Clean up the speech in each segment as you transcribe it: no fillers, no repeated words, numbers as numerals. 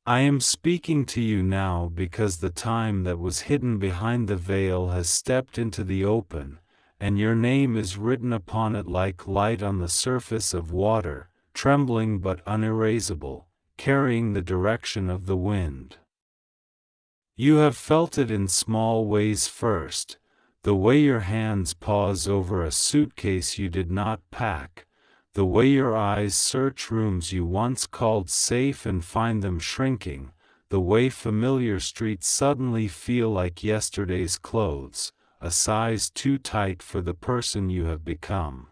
I am speaking to you now because the time that was hidden behind the veil has stepped into the open, and your name is written upon it like light on the surface of water, trembling but unerasable, carrying the direction of the wind. You have felt it in small ways first, the way your hands pause over a suitcase you did not pack, the way your eyes search rooms you once called safe and find them shrinking, the way familiar streets suddenly feel like yesterday's clothes, a size too tight for the person you have become.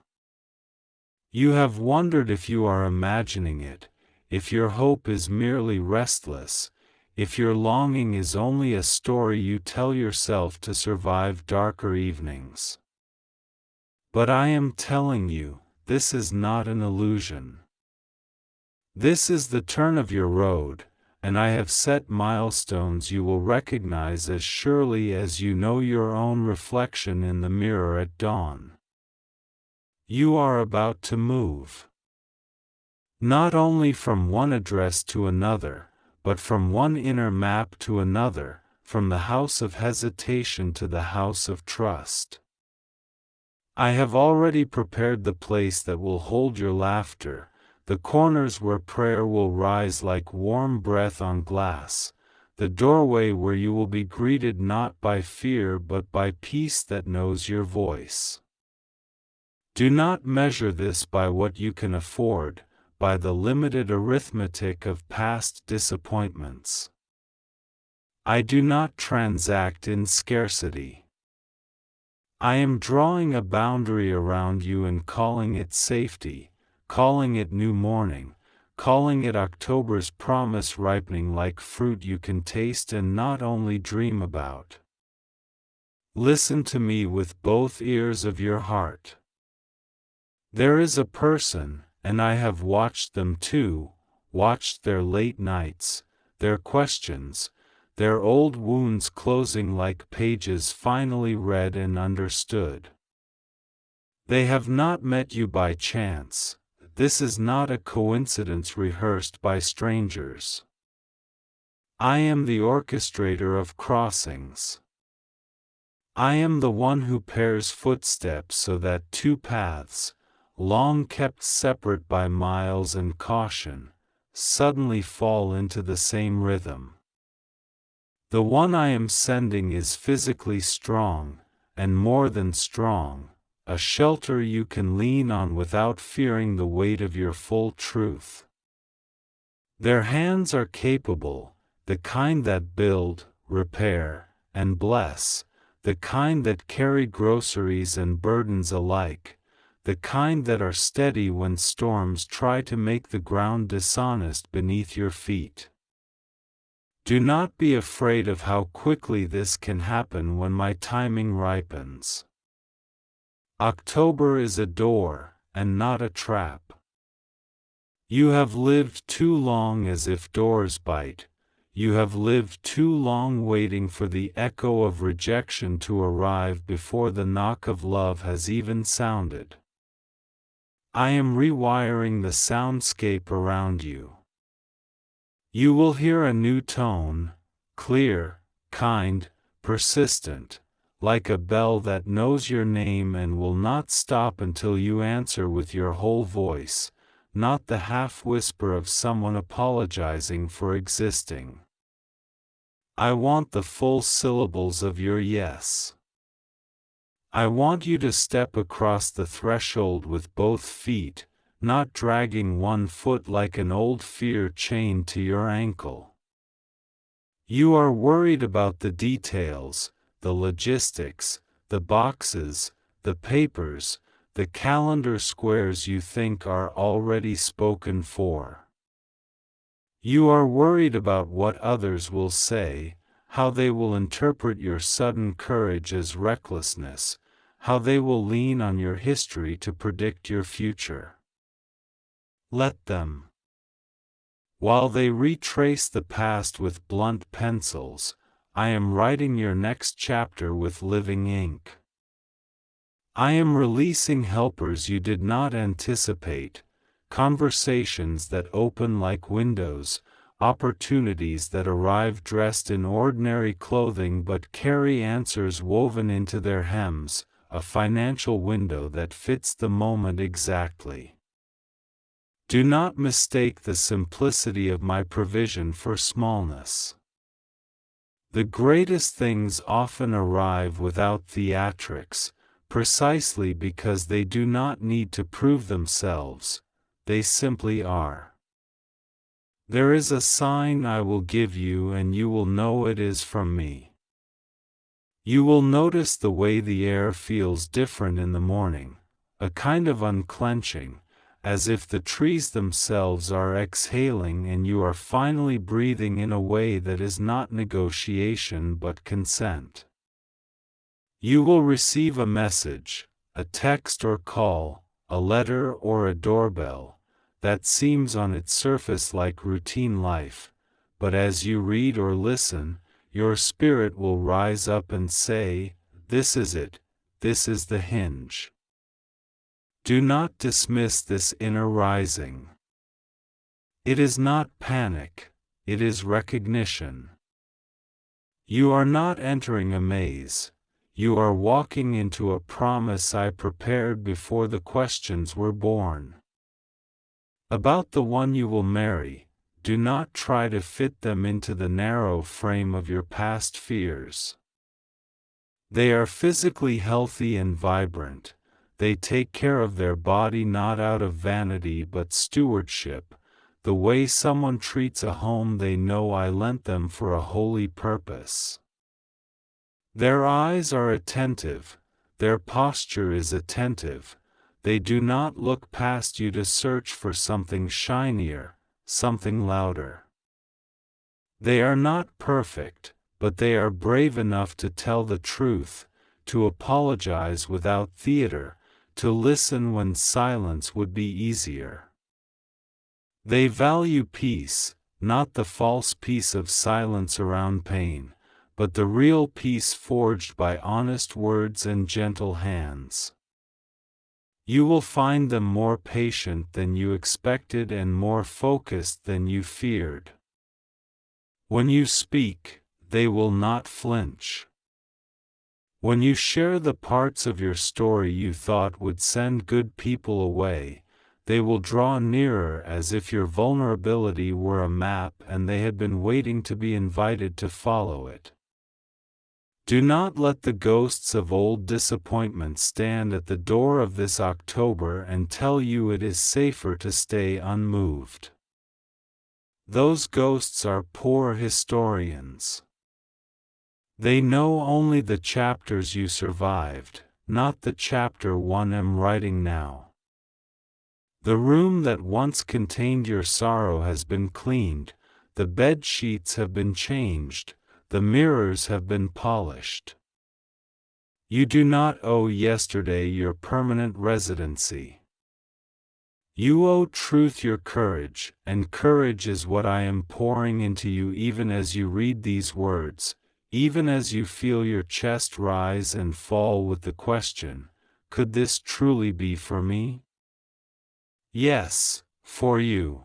You have wondered if you are imagining it, if your hope is merely restless, if your longing is only a story you tell yourself to survive darker evenings. But I am telling you, this is not an illusion. This is the turn of your road, and I have set milestones you will recognize as surely as you know your own reflection in the mirror at dawn. You are about to move. Not only from one address to another, but from one inner map to another, from the house of hesitation to the house of trust. I have already prepared the place that will hold your laughter, the corners where prayer will rise like warm breath on glass, the doorway where you will be greeted not by fear but by peace that knows your voice. Do not measure this by what you can afford, by the limited arithmetic of past disappointments. I do not transact in scarcity. I am drawing a boundary around you and calling it safety, calling it new morning, calling it October's promise ripening like fruit you can taste and not only dream about. Listen to me with both ears of your heart. There is a person, and I have watched them too, watched their late nights, their questions, their old wounds closing like pages finally read and understood. They have not met you by chance, this is not a coincidence rehearsed by strangers. I am the orchestrator of crossings. I am the one who pairs footsteps so that two paths, long kept separate by miles and caution, suddenly fall into the same rhythm. The one I am sending is physically strong, and more than strong, a shelter you can lean on without fearing the weight of your full truth. Their hands are capable, the kind that build, repair, and bless, the kind that carry groceries and burdens alike, the kind that are steady when storms try to make the ground dishonest beneath your feet. Do not be afraid of how quickly this can happen when my timing ripens. October is a door, and not a trap. You have lived too long as if doors bite, you have lived too long waiting for the echo of rejection to arrive before the knock of love has even sounded. I am rewiring the soundscape around you. You will hear a new tone, clear, kind, persistent, like a bell that knows your name and will not stop until you answer with your whole voice, not the half-whisper of someone apologizing for existing. I want the full syllables of your yes. I want you to step across the threshold with both feet, not dragging one foot like an old fear chained to your ankle. You are worried about the details, the logistics, the boxes, the papers, the calendar squares you think are already spoken for. You are worried about what others will say, how they will interpret your sudden courage as recklessness, how they will lean on your history to predict your future. Let them. While they retrace the past with blunt pencils, I am writing your next chapter with living ink. I am releasing helpers you did not anticipate, conversations that open like windows, opportunities that arrive dressed in ordinary clothing but carry answers woven into their hems, a financial window that fits the moment exactly. Do not mistake the simplicity of my provision for smallness. The greatest things often arrive without theatrics, precisely because they do not need to prove themselves, they simply are. There is a sign I will give you and you will know it is from me. You will notice the way the air feels different in the morning, a kind of unclenching, as if the trees themselves are exhaling and you are finally breathing in a way that is not negotiation but consent. You will receive a message, a text or call, a letter or a doorbell, that seems on its surface like routine life, but as you read or listen, your spirit will rise up and say, "This is it, this is the hinge." Do not dismiss this inner rising. It is not panic, it is recognition. You are not entering a maze, you are walking into a promise I prepared before the questions were born. About the one you will marry, do not try to fit them into the narrow frame of your past fears. They are physically healthy and vibrant. They take care of their body not out of vanity but stewardship, the way someone treats a home they know I lent them for a holy purpose. Their eyes are attentive, their posture is attentive, they do not look past you to search for something shinier, something louder. They are not perfect, but they are brave enough to tell the truth, to apologize without theater, to listen when silence would be easier. They value peace, not the false peace of silence around pain, but the real peace forged by honest words and gentle hands. You will find them more patient than you expected and more focused than you feared. When you speak, they will not flinch. When you share the parts of your story you thought would send good people away, they will draw nearer as if your vulnerability were a map and they had been waiting to be invited to follow it. Do not let the ghosts of old disappointment stand at the door of this October and tell you it is safer to stay unmoved. Those ghosts are poor historians. They know only the chapters you survived, not the chapter one I'm writing now. The room that once contained your sorrow has been cleaned, the bed sheets have been changed, the mirrors have been polished. You do not owe yesterday your permanent residency. You owe truth your courage, and courage is what I am pouring into you even as you read these words. Even as you feel your chest rise and fall with the question, could this truly be for me? Yes, for you.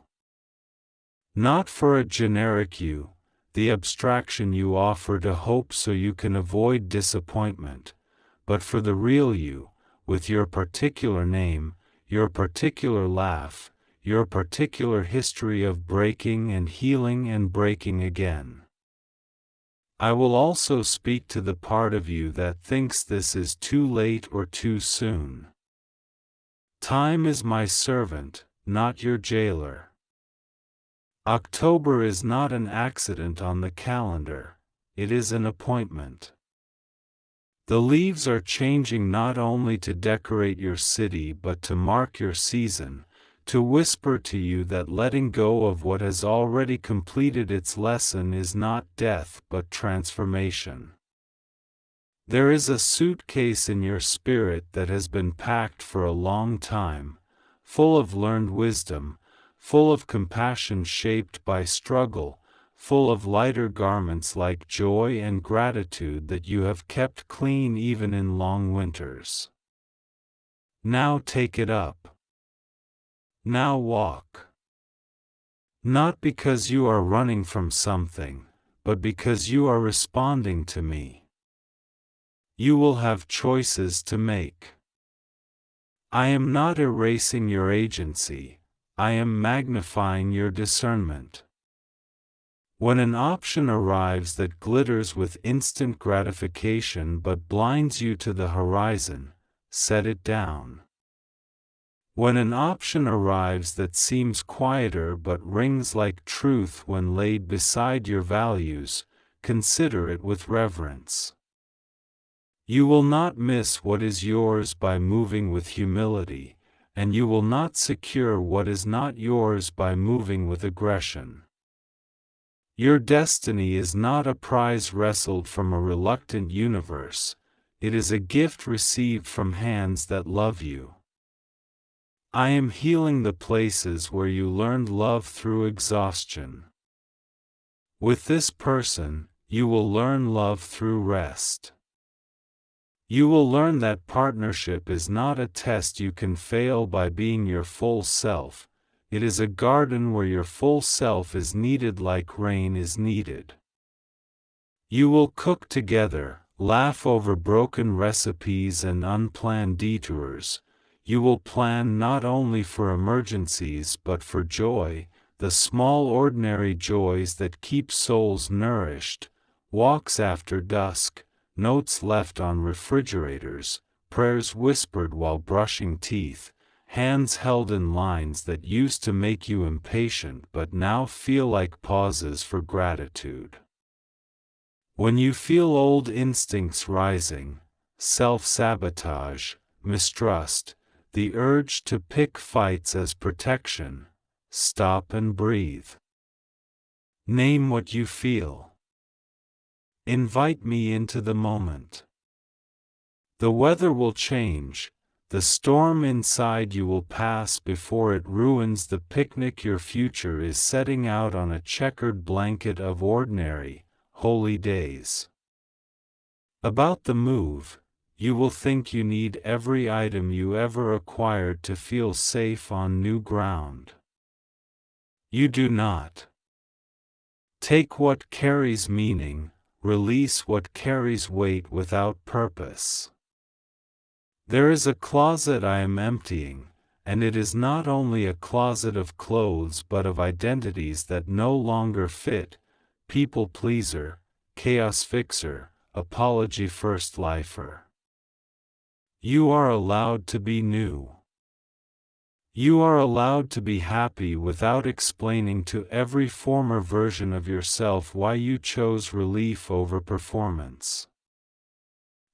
Not for a generic you, the abstraction you offer to hope so you can avoid disappointment, but for the real you, with your particular name, your particular laugh, your particular history of breaking and healing and breaking again. I will also speak to the part of you that thinks this is too late or too soon. Time is my servant, not your jailer. October is not an accident on the calendar, it is an appointment. The leaves are changing not only to decorate your city but to mark your season, to whisper to you that letting go of what has already completed its lesson is not death but transformation. There is a suitcase in your spirit that has been packed for a long time, full of learned wisdom, full of compassion shaped by struggle, full of lighter garments like joy and gratitude that you have kept clean even in long winters. Now take it up. Now walk. Not because you are running from something, but because you are responding to me. You will have choices to make. I am not erasing your agency, I am magnifying your discernment. When an option arrives that glitters with instant gratification but blinds you to the horizon, set it down. When an option arrives that seems quieter but rings like truth when laid beside your values, consider it with reverence. You will not miss what is yours by moving with humility, and you will not secure what is not yours by moving with aggression. Your destiny is not a prize wrestled from a reluctant universe, it is a gift received from hands that love you. I am healing the places where you learned love through exhaustion. With this person, you will learn love through rest. You will learn that partnership is not a test you can fail by being your full self, it is a garden where your full self is needed like rain is needed. You will cook together, laugh over broken recipes and unplanned detours. You will plan not only for emergencies but for joy, the small ordinary joys that keep souls nourished, walks after dusk, notes left on refrigerators, prayers whispered while brushing teeth, hands held in lines that used to make you impatient but now feel like pauses for gratitude. When you feel old instincts rising, self-sabotage, mistrust, the urge to pick fights as protection, stop and breathe. Name what you feel. Invite me into the moment. The weather will change, the storm inside you will pass before it ruins the picnic your future is setting out on a checkered blanket of ordinary, holy days. About the move, you will think you need every item you ever acquired to feel safe on new ground. You do not. Take what carries meaning, release what carries weight without purpose. There is a closet I am emptying, and it is not only a closet of clothes but of identities that no longer fit, people pleaser, chaos fixer, apology first lifer. You are allowed to be new. You are allowed to be happy without explaining to every former version of yourself why you chose relief over performance.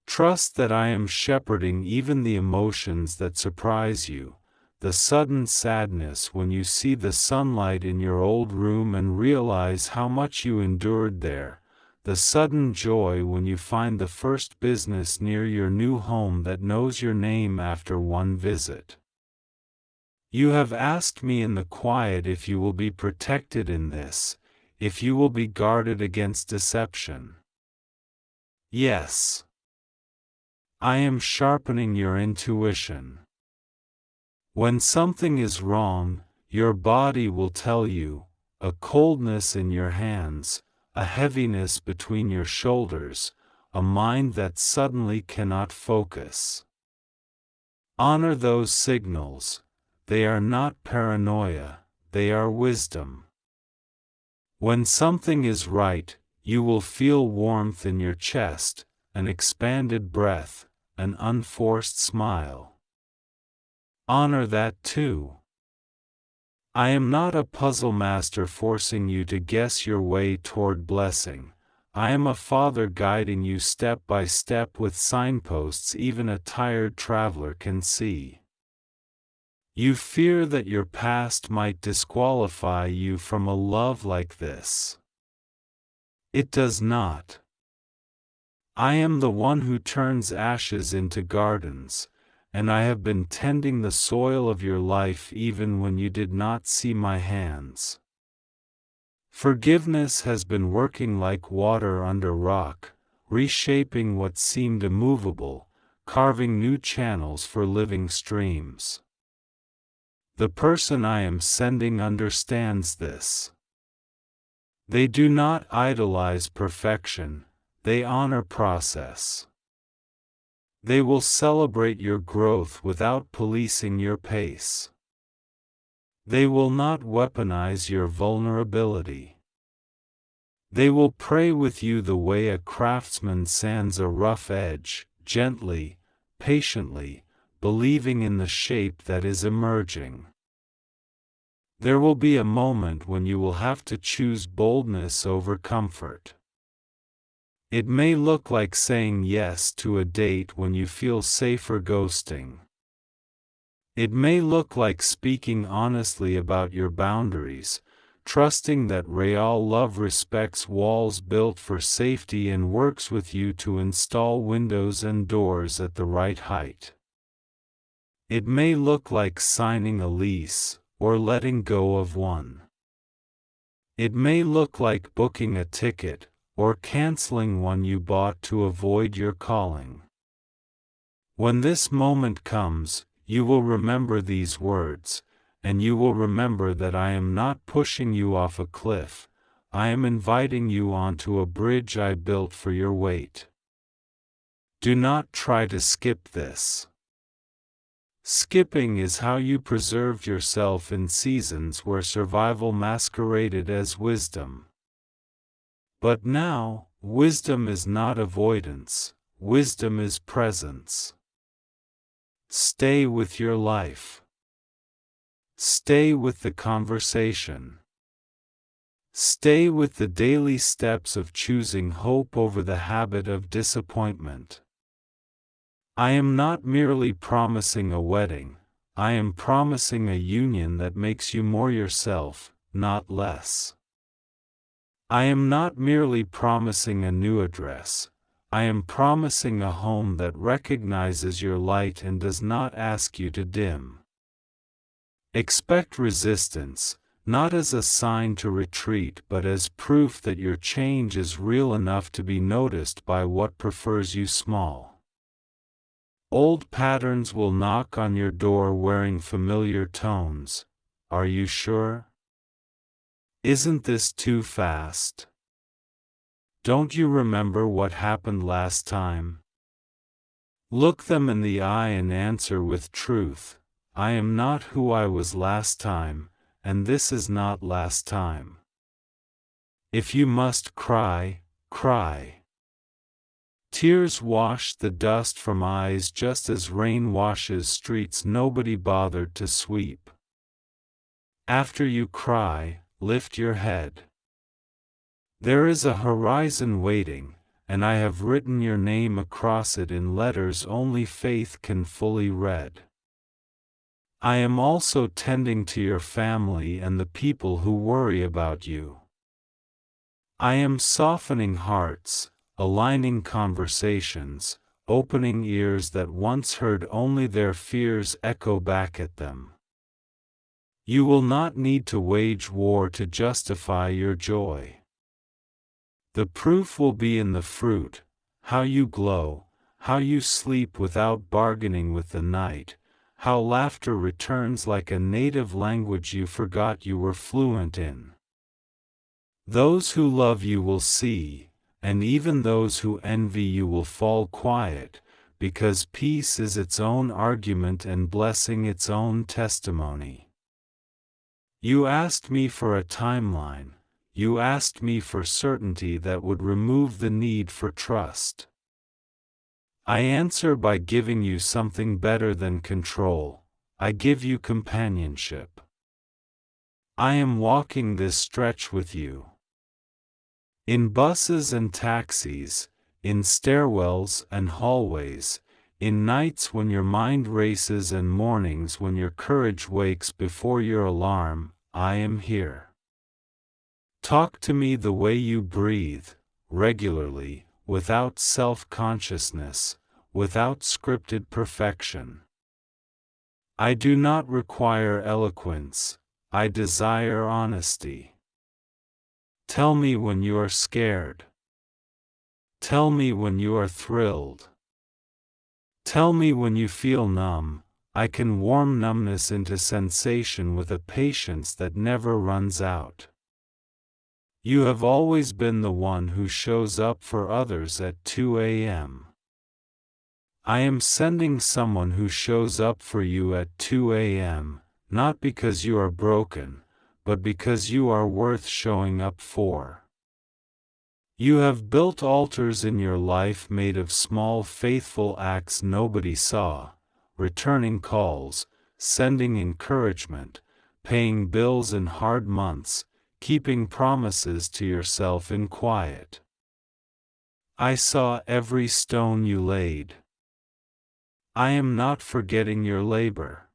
Trust that I am shepherding even the emotions that surprise you, the sudden sadness when you see the sunlight in your old room and realize how much you endured there, the sudden joy when you find the first business near your new home that knows your name after one visit. You have asked me in the quiet if you will be protected in this, if you will be guarded against deception. Yes. I am sharpening your intuition. When something is wrong, your body will tell you, a coldness in your hands, a heaviness between your shoulders, a mind that suddenly cannot focus. Honor those signals, they are not paranoia, they are wisdom. When something is right, you will feel warmth in your chest, an expanded breath, an unforced smile. Honor that too. I am not a puzzle master forcing you to guess your way toward blessing. I am a father guiding you step by step with signposts even a tired traveler can see. You fear that your past might disqualify you from a love like this. It does not. I am the one who turns ashes into gardens, and I have been tending the soil of your life even when you did not see my hands. Forgiveness has been working like water under rock, reshaping what seemed immovable, carving new channels for living streams. The person I am sending understands this. They do not idolize perfection, they honor process. They will celebrate your growth without policing your pace. They will not weaponize your vulnerability. They will pray with you the way a craftsman sands a rough edge, gently, patiently, believing in the shape that is emerging. There will be a moment when you will have to choose boldness over comfort. It may look like saying yes to a date when you feel safer ghosting. It may look like speaking honestly about your boundaries, trusting that real love respects walls built for safety and works with you to install windows and doors at the right height. It may look like signing a lease, or letting go of one. It may look like booking a ticket, or canceling one you bought to avoid your calling. When this moment comes, you will remember these words, and you will remember that I am not pushing you off a cliff, I am inviting you onto a bridge I built for your weight. Do not try to skip this. Skipping is how you preserved yourself in seasons where survival masqueraded as wisdom. But now, wisdom is not avoidance, wisdom is presence. Stay with your life. Stay with the conversation. Stay with the daily steps of choosing hope over the habit of disappointment. I am not merely promising a wedding, I am promising a union that makes you more yourself, not less. I am not merely promising a new address, I am promising a home that recognizes your light and does not ask you to dim. Expect resistance, not as a sign to retreat but as proof that your change is real enough to be noticed by what prefers you small. Old patterns will knock on your door wearing familiar tones. Are you sure? Isn't this too fast? Don't you remember what happened last time? Look them in the eye and answer with truth. I am not who I was last time, and this is not last time. If you must cry, cry. Tears wash the dust from eyes just as rain washes streets nobody bothered to sweep. After you cry, lift your head. There is a horizon waiting, and I have written your name across it in letters only faith can fully read. I am also tending to your family and the people who worry about you. I am softening hearts, aligning conversations, opening ears that once heard only their fears echo back at them. You will not need to wage war to justify your joy. The proof will be in the fruit, how you glow, how you sleep without bargaining with the night, how laughter returns like a native language you forgot you were fluent in. Those who love you will see, and even those who envy you will fall quiet, because peace is its own argument and blessing its own testimony. You asked me for a timeline, you asked me for certainty that would remove the need for trust. I answer by giving you something better than control, I give you companionship. I am walking this stretch with you. In buses and taxis, in stairwells and hallways, in nights when your mind races and mornings when your courage wakes before your alarm, I am here. Talk to me the way you breathe, regularly, without self-consciousness, without scripted perfection. I do not require eloquence, I desire honesty. Tell me when you are scared. Tell me when you are thrilled. Tell me when you feel numb, I can warm numbness into sensation with a patience that never runs out. You have always been the one who shows up for others at 2 a.m. I am sending someone who shows up for you at 2 a.m., not because you are broken, but because you are worth showing up for. You have built altars in your life made of small faithful acts nobody saw, returning calls, sending encouragement, paying bills in hard months, keeping promises to yourself in quiet. I saw every stone you laid. I am not forgetting your labor.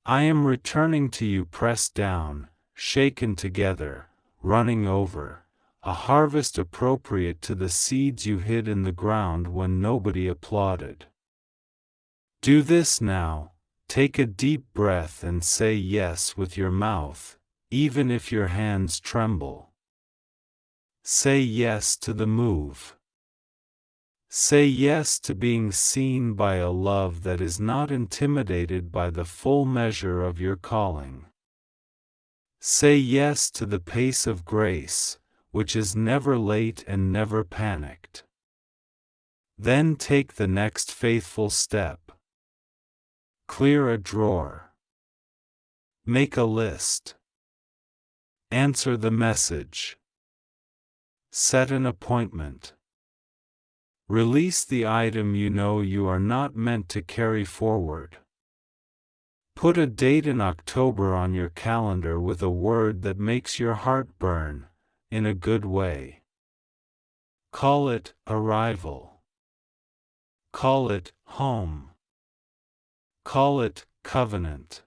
I am returning to you pressed down, shaken together, running over, a harvest appropriate to the seeds you hid in the ground when nobody applauded. Do this now, take a deep breath and say yes with your mouth, even if your hands tremble. Say yes to the move. Say yes to being seen by a love that is not intimidated by the full measure of your calling. Say yes to the pace of grace, which is never late and never panicked. Then take the next faithful step. Clear a drawer. Make a list. Answer the message. Set an appointment. Release the item you know you are not meant to carry forward. Put a date in October on your calendar with a word that makes your heart burn, in a good way. Call it arrival. Call it home. Call it covenant.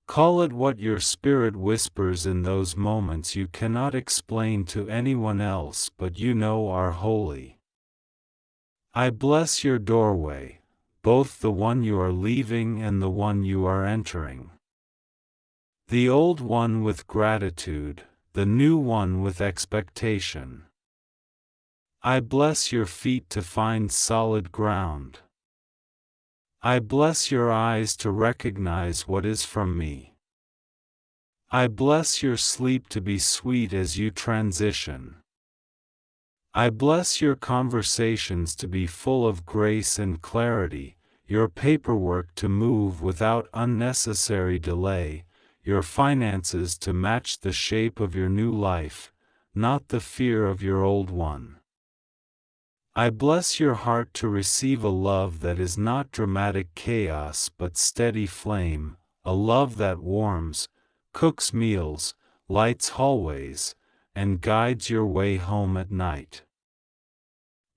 Call it what your spirit whispers in those moments you cannot explain to anyone else but you know are holy. I bless your doorway, both the one you are leaving and the one you are entering. The old one with gratitude, the new one with expectation. I bless your feet to find solid ground. I bless your eyes to recognize what is from me. I bless your sleep to be sweet as you transition. I bless your conversations to be full of grace and clarity, your paperwork to move without unnecessary delay, your finances to match the shape of your new life, not the fear of your old one. I bless your heart to receive a love that is not dramatic chaos but steady flame, a love that warms, cooks meals, lights hallways, and guides your way home at night.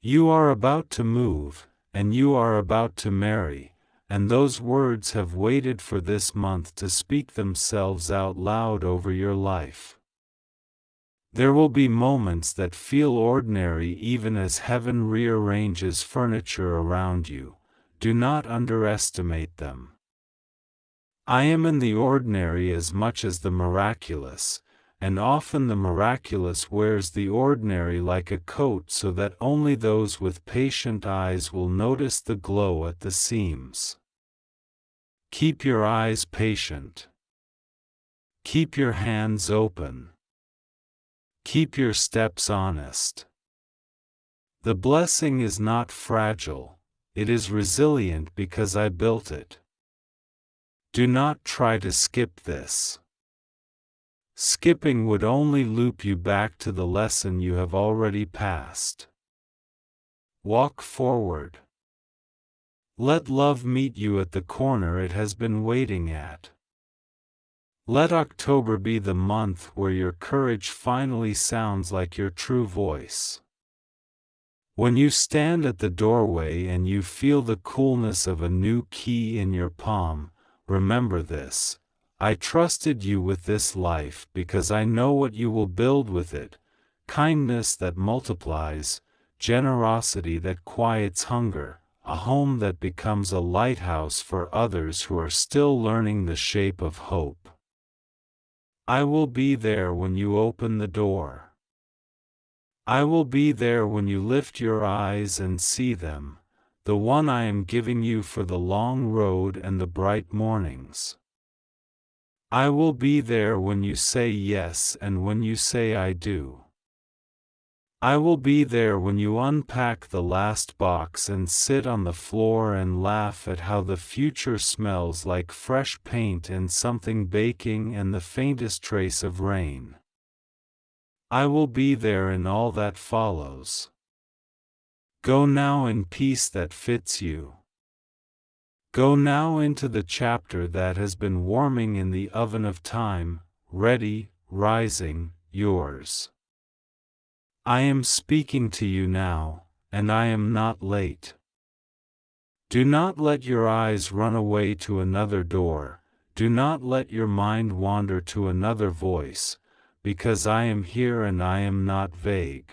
You are about to move, and you are about to marry, and those words have waited for this month to speak themselves out loud over your life. There will be moments that feel ordinary even as heaven rearranges furniture around you. Do not underestimate them. I am in the ordinary as much as the miraculous, and often the miraculous wears the ordinary like a coat so that only those with patient eyes will notice the glow at the seams. Keep your eyes patient. Keep your hands open. Keep your steps honest. The blessing is not fragile, it is resilient because I built it. Do not try to skip this. Skipping would only loop you back to the lesson you have already passed. Walk forward. Let love meet you at the corner it has been waiting at. Let October be the month where your courage finally sounds like your true voice. When you stand at the doorway and you feel the coolness of a new key in your palm, remember this: I trusted you with this life because I know what you will build with it: kindness that multiplies, generosity that quiets hunger, a home that becomes a lighthouse for others who are still learning the shape of hope. I will be there when you open the door. I will be there when you lift your eyes and see them, the one I am giving you for the long road and the bright mornings. I will be there when you say yes and when you say I do. I will be there when you unpack the last box and sit on the floor and laugh at how the future smells like fresh paint and something baking and the faintest trace of rain. I will be there in all that follows. Go now in peace that fits you. Go now into the chapter that has been warming in the oven of time, ready, rising, yours. I am speaking to you now, and I am not late. Do not let your eyes run away to another door, do not let your mind wander to another voice, because I am here and I am not vague.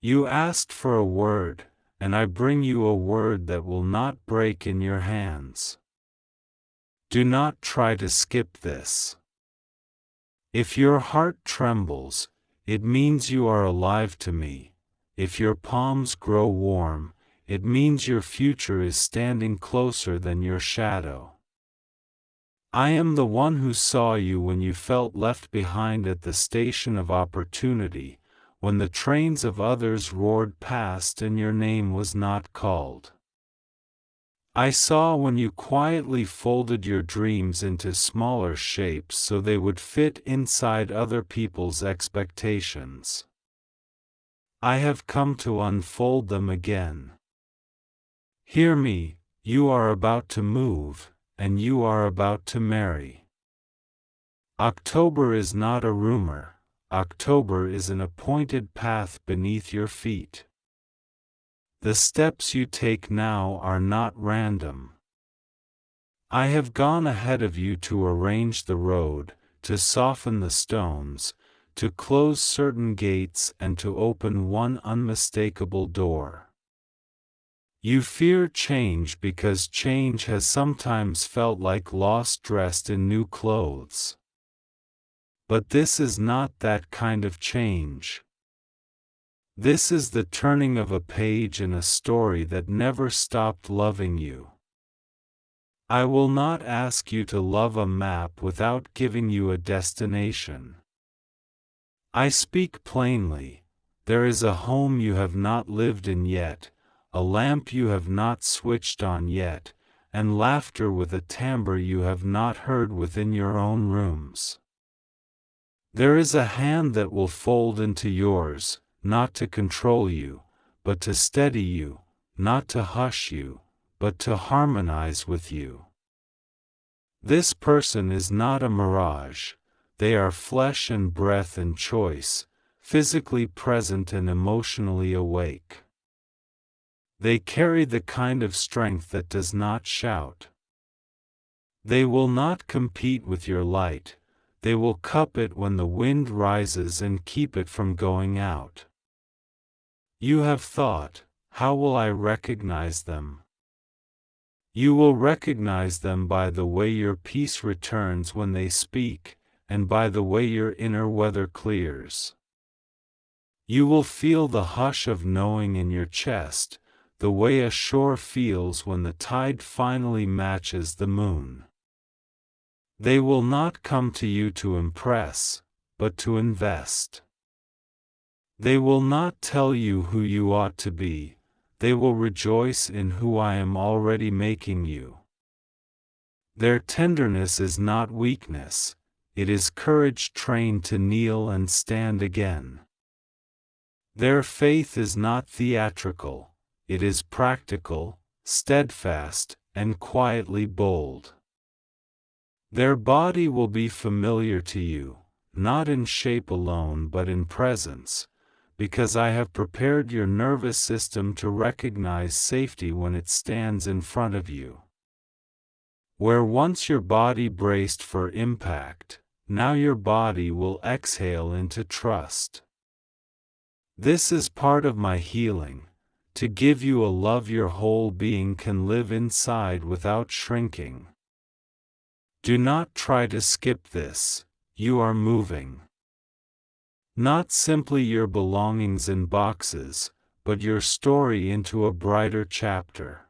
You asked for a word, and I bring you a word that will not break in your hands. Do not try to skip this. If your heart trembles, it means you are alive to me. If your palms grow warm, it means your future is standing closer than your shadow. I am the one who saw you when you felt left behind at the station of opportunity, when the trains of others roared past and your name was not called. I saw when you quietly folded your dreams into smaller shapes so they would fit inside other people's expectations. I have come to unfold them again. Hear me, you are about to move, and you are about to marry. October is not a rumor. October is an appointed path beneath your feet. The steps you take now are not random. I have gone ahead of you to arrange the road, to soften the stones, to close certain gates and to open one unmistakable door. You fear change because change has sometimes felt like loss dressed in new clothes. But this is not that kind of change. This is the turning of a page in a story that never stopped loving you. I will not ask you to love a map without giving you a destination. I speak plainly. There is a home you have not lived in yet, a lamp you have not switched on yet, and laughter with a timbre you have not heard within your own rooms. There is a hand that will fold into yours, not to control you, but to steady you, not to hush you, but to harmonize with you. This person is not a mirage, they are flesh and breath and choice, physically present and emotionally awake. They carry the kind of strength that does not shout. They will not compete with your light. They will cup it when the wind rises and keep it from going out. You have thought, how will I recognize them? You will recognize them by the way your peace returns when they speak, and by the way your inner weather clears. You will feel the hush of knowing in your chest, the way a shore feels when the tide finally matches the moon. They will not come to you to impress, but to invest. They will not tell you who you ought to be, they will rejoice in who I am already making you. Their tenderness is not weakness, it is courage trained to kneel and stand again. Their faith is not theatrical, it is practical, steadfast, and quietly bold. Their body will be familiar to you, not in shape alone but in presence, because I have prepared your nervous system to recognize safety when it stands in front of you. Where once your body braced for impact, now your body will exhale into trust. This is part of my healing, to give you a love your whole being can live inside without shrinking. Do not try to skip this, you are moving. Not simply your belongings in boxes, but your story into a brighter chapter.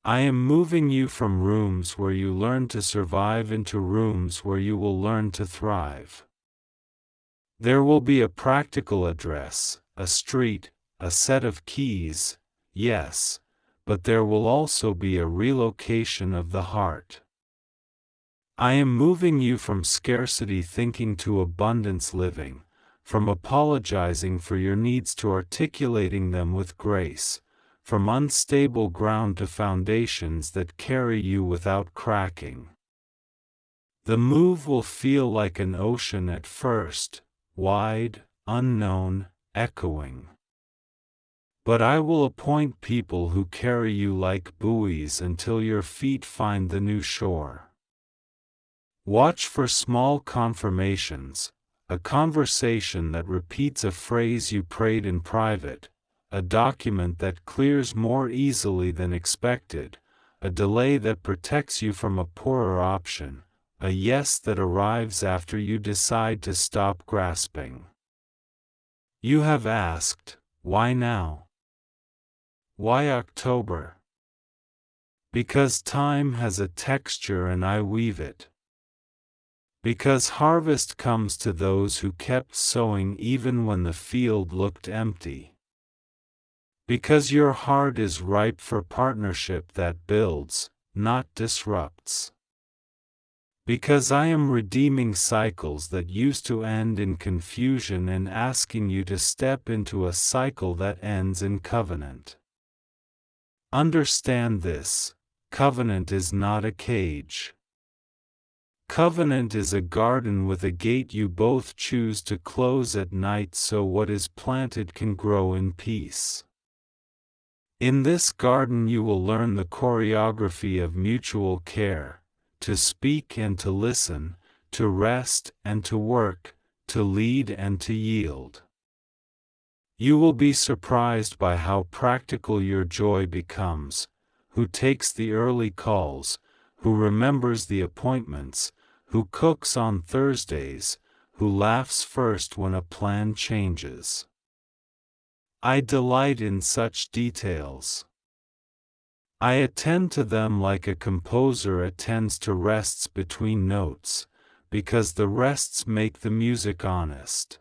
I am moving you from rooms where you learn to survive into rooms where you will learn to thrive. There will be a practical address, a street, a set of keys, yes, but there will also be a relocation of the heart. I am moving you from scarcity thinking to abundance living, from apologizing for your needs to articulating them with grace, from unstable ground to foundations that carry you without cracking. The move will feel like an ocean at first, wide, unknown, echoing. But I will appoint people who carry you like buoys until your feet find the new shore. Watch for small confirmations, a conversation that repeats a phrase you prayed in private, a document that clears more easily than expected, a delay that protects you from a poorer option, a yes that arrives after you decide to stop grasping. You have asked, why now? Why October? Because time has a texture and I weave it. Because harvest comes to those who kept sowing even when the field looked empty. Because your heart is ripe for partnership that builds, not disrupts. Because I am redeeming cycles that used to end in confusion and asking you to step into a cycle that ends in covenant. Understand this, covenant is not a cage. Covenant is a garden with a gate you both choose to close at night so what is planted can grow in peace. In this garden you will learn the choreography of mutual care, to speak and to listen, to rest and to work, to lead and to yield. You will be surprised by how practical your joy becomes, who takes the early calls, who remembers the appointments, who cooks on Thursdays, who laughs first when a plan changes. I delight in such details. I attend to them like a composer attends to rests between notes, because the rests make the music honest.